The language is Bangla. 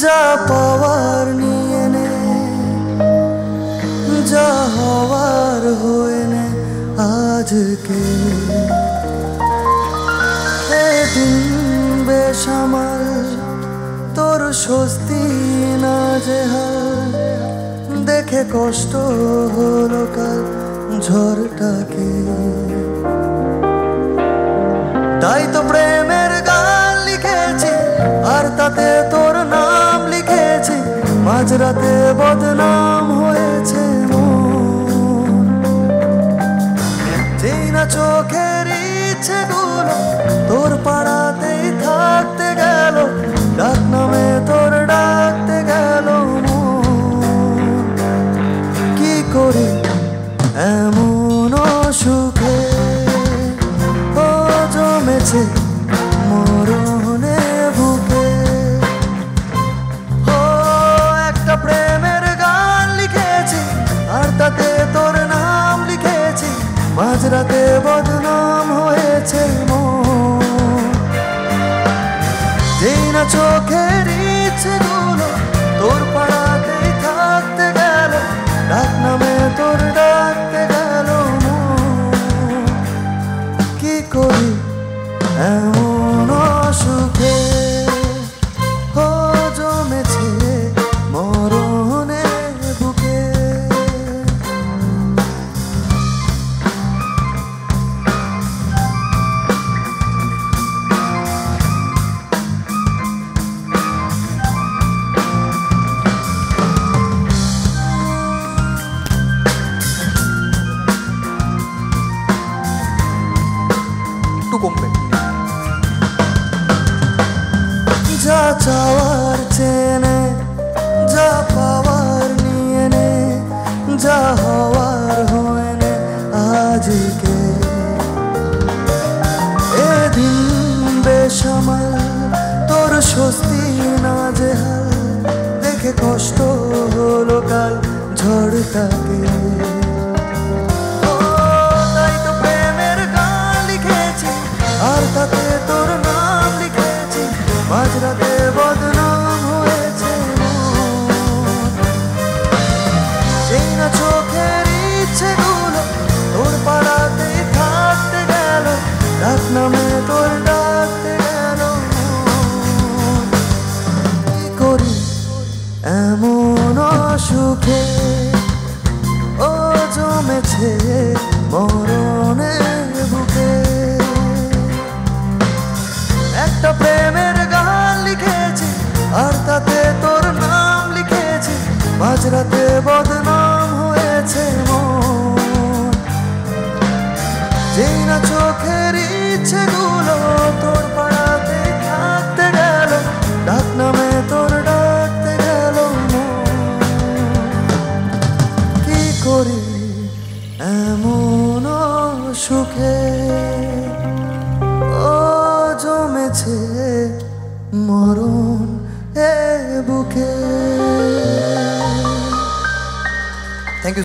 যা পাওয়ার নিয়ে নে, যা হওয়ার হয়ে নে আজকে। এদিন বেসামাল তোর স্বস্তি না যে হাল, দেখে কষ্ট হলো কাল ঝড়টাকে। তাই তো প্রেমের গান লিখেছি, আর তাতে তোর নাম লিখেছি। মাঝরাতে বদনাম হয়েছে মন, যেই না চোখের ইচ্ছেগুলো তোর পাড়াতেই থাকতে গেল। ডাক নামে তোর ডাকতে গেল মন। কি করি এমন সুখে ও জমেছে মরণে বুকে। ও একটা প্রেমের গান লিখেছি, আর তাতে তোর নাম লিখেছি। মাঝরাতে বদনাম হয়েছে মন, যেই না চোখের ইচ্ছেগুলো তোর পাড়াতেই থাকতে গেল। ডাক নামে তোর ডাকতে গেল মন। কি করি এমন সুখে ও জমেছে মরণে বুকে। কমবে যা চাওয়ার চেনে, যা পাওয়ার নিয়ে নে, যা হওয়ার হয়ে নে আজকে। এদিন বেসামাল তোর স্বস্তি না যে হাল, দেখে কষ্ট হলো কাল ঝড়টাকে। আর তাতে তোর নাম লিখেছি। মাঝরাতে বদনাম হয়েছে মন, সেই না চোখের ইচ্ছেগুলো তোর পাড়াতেই থাকতে গেল। ডাক নামে তোর ডাকতে গেল মন। কি করি এমন সুখে ও জমেছে মরণে বুকে। একটা প্রেমের গান লিখেছি, আর তাতে তোর নাম লিখেছি। মাঝরাতে বদনাম হয়েছে মন, যেই না চোখের ইচ্ছেগুলো তোর পাড়াতে থাকতে গেল। ডাক নামে তোর ডাকতে গেল মন। কি করি এমন সুখে ও জমেছে মরণ।